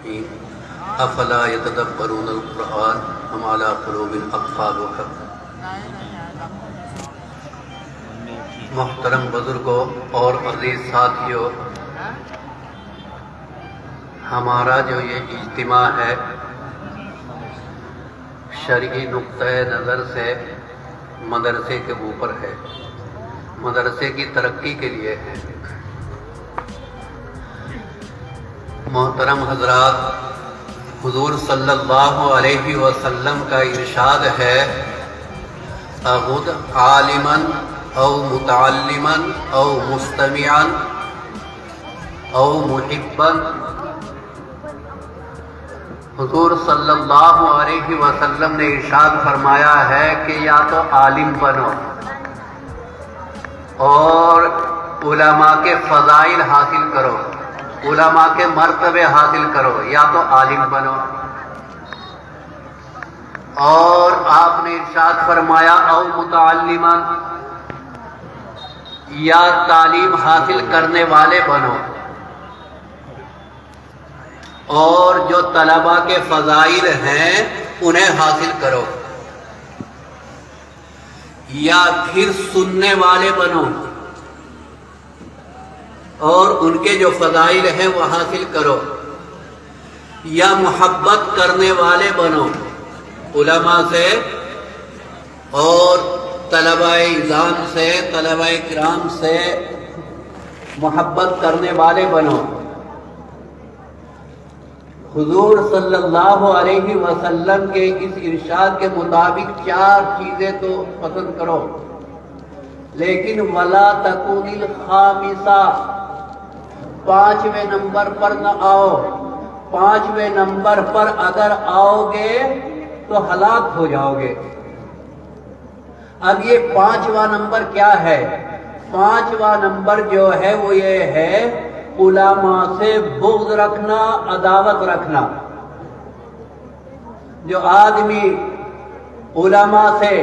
الرحیم افلا یتدبرون القرآن ام علی قلوب اقفالها۔ محترم بزرگوں اور عزیز ساتھیوں، ہمارا جو یہ اجتماع ہے شرعی نقطۂ نظر سے مدرسے کے اوپر ہے، مدرسے کی ترقی کے لیے ہے۔ محترم حضرات، حضور صلی اللہ علیہ وسلم کا ارشاد ہے اغد عالما او متعلما او مستمعا او محبا۔ حضور صلی اللہ علیہ وسلم نے ارشاد فرمایا ہے کہ یا تو عالم بنو اور علماء کے فضائل حاصل کرو، علماء کے مرتبے حاصل کرو، یا تو عالم بنو، اور آپ نے ارشاد فرمایا او متعلما، یا تعلیم حاصل کرنے والے بنو، اور جو طلباء کے فضائل ہیں انہیں حاصل کرو، یا پھر سننے والے بنو اور ان کے جو فضائل ہیں وہ حاصل کرو، یا محبت کرنے والے بنو علماء سے اور طلباء اعزام سے، طلباء کرام سے محبت کرنے والے بنو۔ حضور صلی اللہ علیہ وسلم کے اس ارشاد کے مطابق 4 چیزیں تو پسند کرو، لیکن ولا تکون الخامسہ، 5ویں نمبر پر نہ آؤ۔ 5ویں نمبر پر اگر آؤ گے تو ہلاک ہو جاؤ گے۔ اب یہ 5واں نمبر کیا ہے؟ 5واں نمبر جو ہے وہ یہ ہے علماء سے بغض رکھنا، عداوت رکھنا۔ جو آدمی علماء سے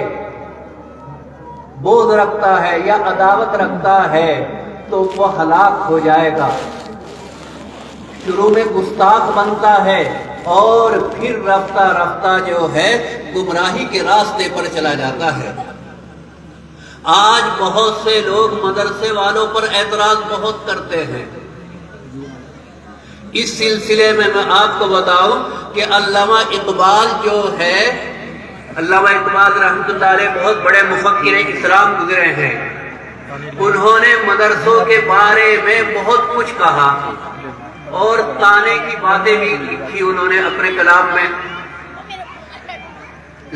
بغض رکھتا ہے یا عداوت رکھتا ہے تو وہ ہلاک ہو جائے گا، شروع میں گستاخ بنتا ہے اور پھر رفتہ رفتہ جو ہے گمراہی کے راستے پر چلا جاتا ہے۔ آج بہت سے لوگ مدرسے والوں پر اعتراض بہت کرتے ہیں۔ اس سلسلے میں آپ کو بتاؤں کہ علامہ اقبال جو ہے، علامہ اقبال رحمۃ اللہ علیہ بہت بڑے مفکر اسلام گزرے ہیں، انہوں نے مدرسوں کے بارے میں بہت کچھ کہا اور تانے کی باتیں بھی لکھی انہوں نے اپنے کلام میں،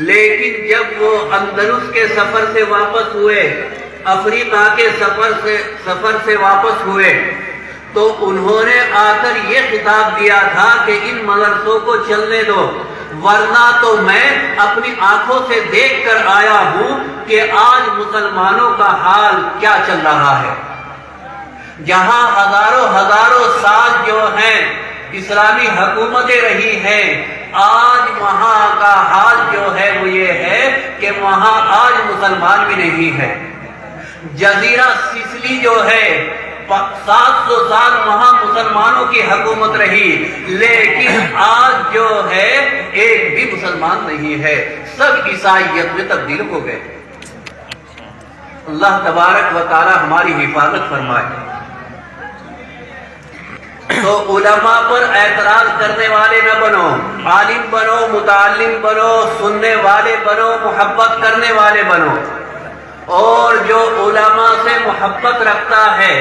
لیکن جب وہ اندلس کے سفر سے واپس ہوئے، افریقہ کے سفر سے واپس ہوئے، تو انہوں نے آ کر یہ خطاب دیا تھا کہ ان مدرسوں کو چلنے دو، ورنہ تو میں اپنی آنکھوں سے دیکھ کر آیا ہوں کہ آج مسلمانوں کا حال کیا چل رہا ہے۔ جہاں ہزاروں سال جو ہیں اسلامی حکومتیں رہی ہیں، آج وہاں کا حال جو ہے وہ یہ ہے کہ وہاں آج مسلمان بھی نہیں ہے۔ جزیرہ سسلی جو ہے 700 سال وہاں مسلمانوں کی حکومت رہی، لیکن آج جو ہے ایک بھی مسلمان نہیں ہے، سب عیسائیت میں تبدیل ہو گئے۔ اللہ تبارک و تعالی ہماری حفاظت فرمائے۔ تو علماء پر اعتراض کرنے والے نہ بنو، عالم بنو، متعلم بنو، سننے والے بنو، محبت کرنے والے بنو، اور جو علماء سے محبت رکھتا ہے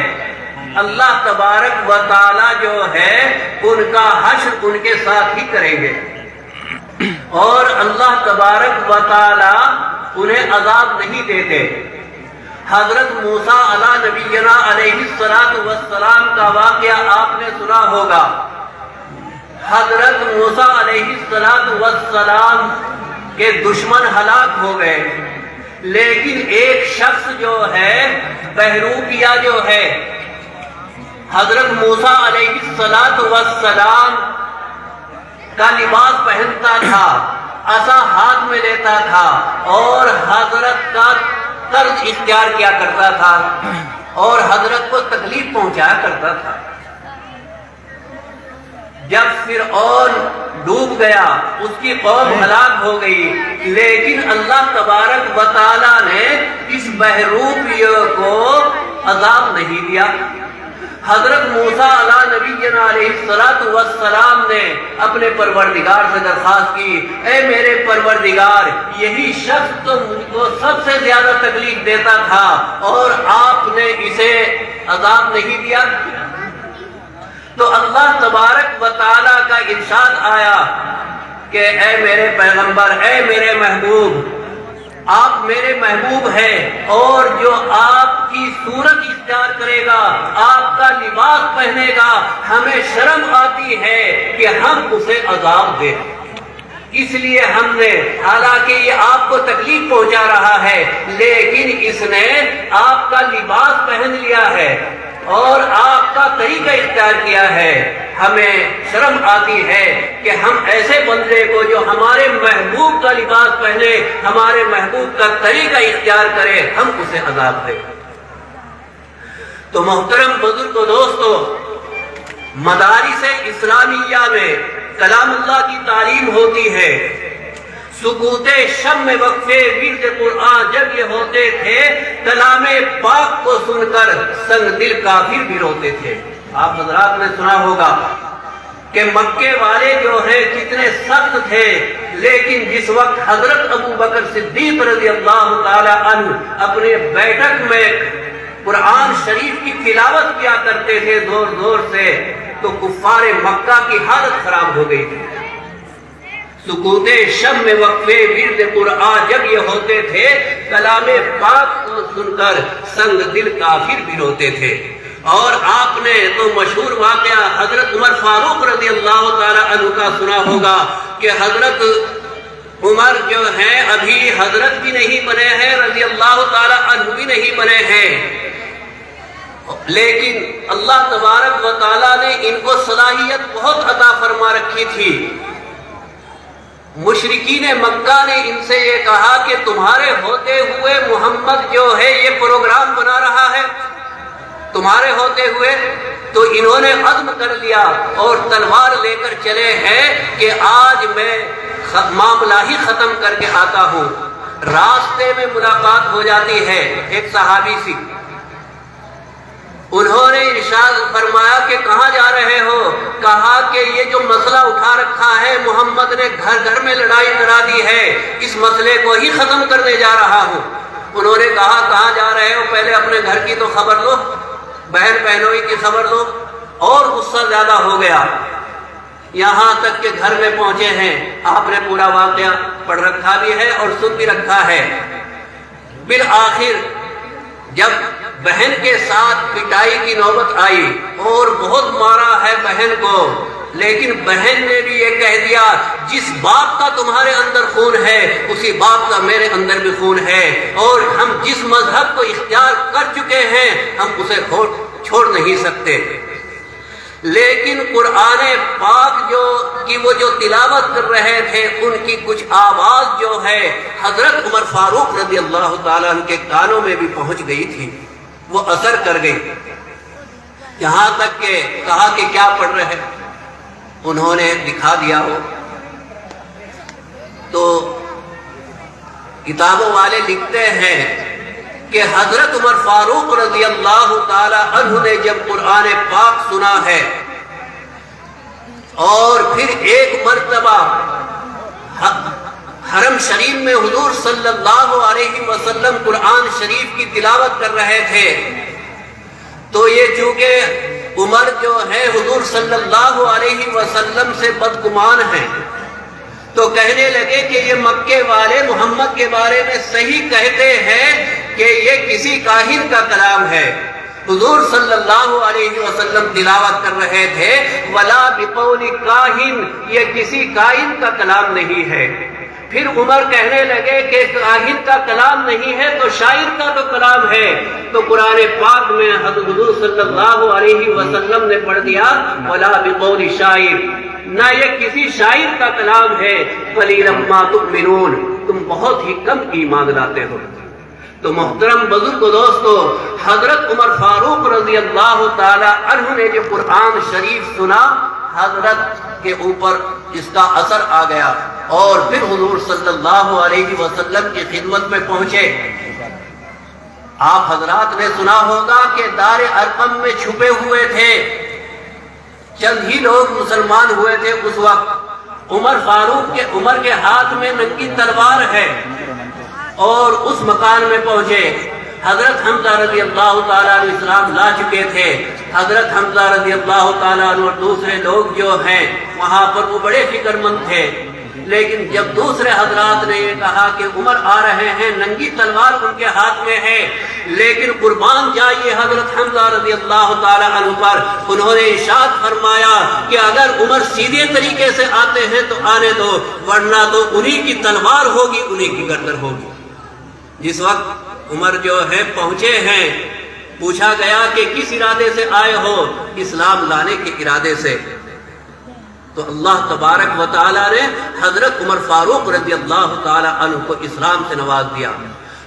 اللہ تبارک و تعالی جو ہے ان کا حشر ان کے ساتھ ہی کریں گے، اور اللہ تبارک و تعالی انہیں عذاب نہیں دیتے۔ حضرت موسیٰ علیہ نبینا علیہ السلام کا واقعہ آپ نے سنا ہوگا۔ حضرت موسیٰ علیہ السلام کے دشمن ہلاک ہو گئے، لیکن ایک شخص جو ہے بہروپیہ جو ہے حضرت موسیٰ علیہ السلام کا لباس پہنتا تھا، عصا ہاتھ میں لیتا تھا اور حضرت کا طرز اختیار کیا کرتا تھا اور حضرت کو تکلیف پہنچایا کرتا تھا۔ جب فرعون ڈوب گیا اس کی قوم ہلاک ہو گئی، لیکن اللہ تبارک و تعالیٰ نے اس بحروپی کو عذاب نہیں دیا۔ حضرت موسیٰ علیہ نبینا علیہ السلام نے اپنے پروردگار سے درخواست کی، اے میرے پروردگار، یہی شخص تو مجھ کو سب سے زیادہ تکلیف دیتا تھا اور آپ نے اسے عذاب نہیں دیا۔ تو اللہ تبارک و تعالیٰ کا ارشاد آیا کہ اے میرے پیغمبر، اے میرے محبوب، آپ میرے محبوب ہیں، اور جو آپ کی صورت اختیار کرے گا، آپ کا لباس پہنے گا، ہمیں شرم آتی ہے کہ ہم اسے عذاب دیں۔ اس لیے ہم نے، حالانکہ یہ آپ کو تکلیف پہنچا رہا ہے، لیکن اس نے آپ کا لباس پہن لیا ہے اور آپ کا طریقہ اختیار کیا ہے، ہمیں شرم آتی ہے کہ ہم ایسے بندے کو جو ہمارے محبوب کا لباس پہنے، ہمارے محبوب کا طریقہ اختیار کرے، ہم اسے عذاب دیں۔ تو محترم بزرگ و دوستو، مدارس اسلامیہ میں کلام اللہ کی تعلیم ہوتی ہے۔ سکوت شب میں وقفے ورد قرآن جب یہ ہوتے تھے، کلام پاک کو سن کر سنگ دل کافر بھی روتے تھے۔ آپ حضرات نے سنا ہوگا کہ مکے والے جو ہیں کتنے سخت تھے، لیکن جس وقت حضرت ابو بکر صدیق رضی اللہ تعالی عنہ اپنے بیٹھک میں قرآن شریف کی تلاوت کیا کرتے تھے زور زور سے، تو کفار مکہ کی حالت خراب ہو گئی تھی۔ سکوت شب میں وقفے ورد قرآن جب یہ ہوتے تھے، کلام پاک کو سن کر سنگ دل کافر بھی روتے تھے۔ اور آپ نے تو مشہور واقعہ حضرت عمر فاروق رضی اللہ تعالی عنہ کا سنا ہوگا کہ حضرت عمر جو ہیں ابھی حضرت بھی نہیں بنے ہیں، رضی اللہ تعالی عنہ بھی نہیں بنے ہیں، لیکن اللہ تبارک و تعالیٰ نے ان کو صلاحیت بہت عطا فرما رکھی تھی۔ مشرکین مکہ نے ان سے یہ کہا کہ تمہارے ہوتے ہوئے محمد جو ہے یہ پروگرام بنا رہا ہے، تمہارے ہوتے ہوئے، تو انہوں نے عزم کر لیا اور تلوار لے کر چلے ہیں کہ آج میں معاملہ ہی ختم کر کے آتا ہوں۔ راستے میں ملاقات ہو جاتی ہے ایک صحابی سی، انہوں نے ارشاد فرمایا کہ کہاں جا رہے ہو؟ کہا کہ یہ جو مسئلہ اٹھا رکھا ہے محمد نے گھر گھر میں لڑائی کرا دی ہے، اس مسئلے کو ہی ختم کرنے جا رہا ہوں۔ انہوں نے کہا کہاں جا رہے ہو؟ پہلے اپنے گھر کی تو خبر لو، بہن بہنوئی کی خبر لو۔ اور غصہ زیادہ ہو گیا، یہاں تک کہ گھر میں پہنچے ہیں۔ آپ نے پورا واقعہ پڑھ رکھا بھی ہے اور سن بھی رکھا ہے۔ بالآخر جب بہن کے ساتھ پٹائی کی نوبت آئی اور بہت مارا ہے بہن کو، لیکن بہن نے بھی یہ کہہ دیا جس باپ کا تمہارے اندر خون ہے اسی باپ کا میرے اندر بھی خون ہے، اور ہم جس مذہب کو اختیار کر چکے ہیں ہم اسے چھوڑ نہیں سکتے۔ لیکن قرآن پاک وہ جو تلاوت کر رہے تھے ان کی کچھ آواز جو ہے حضرت عمر فاروق رضی اللہ تعالیٰ عنہ کے کانوں میں بھی پہنچ گئی تھی، وہ اثر کر گئی، یہاں تک کہ کہا کہ کیا پڑھ رہے ہیں؟ انہوں نے دکھا دیا ہو تو کتابوں والے لکھتے ہیں کہ حضرت عمر فاروق رضی اللہ تعالی عنہ نے جب قرآن پاک سنا ہے اور پھر ایک مرتبہ حرم شریف میں حضور صلی اللہ علیہ وسلم قرآن شریف کی تلاوت کر رہے تھے، تو یہ چونکہ عمر جو ہے حضور صلی اللہ علیہ وسلم سے بدگمان ہیں، تو کہنے لگے کہ یہ مکے والے محمد کے بارے میں صحیح کہتے ہیں کہ یہ کسی کاہن کا کلام ہے۔ حضور صلی اللہ علیہ وسلم تلاوت کر رہے تھے وَلَا بِقَوْلِ كَاهِن، یہ کسی کاہن کا کلام نہیں ہے۔ پھر عمر کہنے لگے کہ کاہن کا کلام نہیں ہے تو شاعر کا تو کلام ہے، تو قرآن پاک میں حضرت حضور صلی اللہ علیہ وسلم نے پڑھ دیا وَلَا بِقَوْلِ شَاعِر، نہ یہ کسی شاعر کا کلام ہے، قَلِيلًا مَا تُؤْمِنُونَ، تم بہت ہی کم ایمان لاتے ہو۔ تو محترم بزرگ و دوستو، حضرت عمر فاروق رضی اللہ تعالی عنہ نے جو قرآن شریف سنا، حضرت کے اوپر اس کا اثر آ گیا اور پھر حضور صلی اللہ علیہ وسلم کی خدمت میں پہنچے۔ آپ حضرات نے سنا ہوگا کہ دار ارقم میں چھپے ہوئے تھے، چند ہی لوگ مسلمان ہوئے تھے اس وقت۔ عمر کے ہاتھ میں ننگی تلوار ہے اور اس مکان میں پہنچے۔ حضرت حمزہ رضی اللہ تعالیٰ عنہ اسلام لا چکے تھے۔ حضرت حمزہ رضی اللہ تعالیٰ عنہ اور دوسرے لوگ جو ہیں وہاں پر وہ بڑے فکر مند تھے، لیکن جب دوسرے حضرات نے یہ کہا کہ عمر آ رہے ہیں، ننگی تلوار ان کے ہاتھ میں ہے، لیکن قربان جائیے حضرت حمزہ رضی اللہ تعالیٰ عنہ پر، انہوں نے ارشاد فرمایا کہ اگر عمر سیدھے طریقے سے آتے ہیں تو آنے دو، ورنہ تو انہی کی تلوار ہوگی، انہی کی گردن ہوگی۔ جس وقت عمر جو ہے پہنچے ہیں، پوچھا گیا کہ کس ارادے سے آئے ہو؟ اسلام لانے کے ارادے سے۔ تو اللہ تبارک و تعالیٰ نے حضرت عمر فاروق رضی اللہ تعالیٰ عنہ کو اسلام سے نواز دیا۔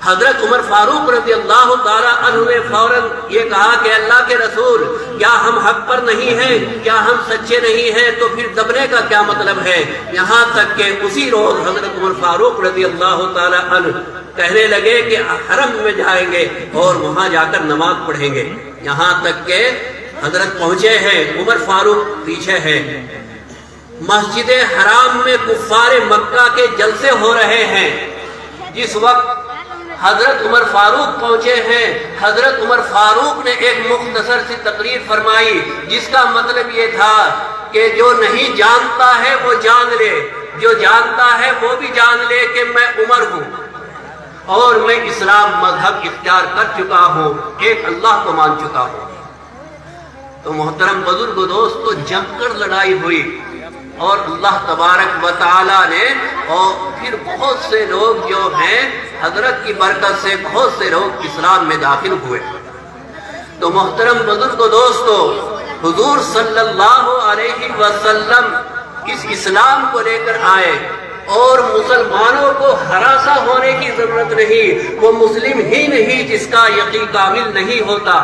حضرت عمر فاروق رضی اللہ تعالیٰ عنہ نے فوراً یہ کہا کہ اللہ کے رسول، کیا ہم حق پر نہیں ہیں؟ کیا ہم سچے نہیں ہیں؟ تو پھر دبنے کا کیا مطلب ہے؟ یہاں تک کہ اسی روز حضرت عمر فاروق رضی اللہ تعالیٰ عنہ کہنے لگے کہ حرم میں جائیں گے اور وہاں جا کر نماز پڑھیں گے۔ یہاں تک کہ حضرت پہنچے ہیں، عمر فاروق پیچھے ہے۔ مسجد حرام میں کفار مکہ کے جلسے ہو رہے ہیں۔ جس وقت حضرت عمر فاروق پہنچے ہیں، حضرت عمر فاروق نے ایک مختصر سی تقریر فرمائی، جس کا مطلب یہ تھا کہ جو نہیں جانتا ہے وہ جان لے، جو جانتا ہے وہ بھی جان لے کہ میں عمر ہوں اور میں اسلام مذہب اختیار کر چکا ہوں، ایک اللہ کو مان چکا ہوں۔ تو محترم بزرگ و دوستو، جم کر لڑائی ہوئی اور اللہ تبارک و تعالیٰ نے، اور پھر بہت سے لوگ جو ہیں حضرت کی برکت سے بہت سے لوگ اسلام میں داخل ہوئے۔ تو محترم بزرگ و دوستو، حضور صلی اللہ علیہ وسلم اس اسلام کو لے کر آئے اور مسلمانوں کو ہراساں ہونے کی ضرورت نہیں، وہ مسلم ہی نہیں جس کا یقین کامل نہیں ہوتا۔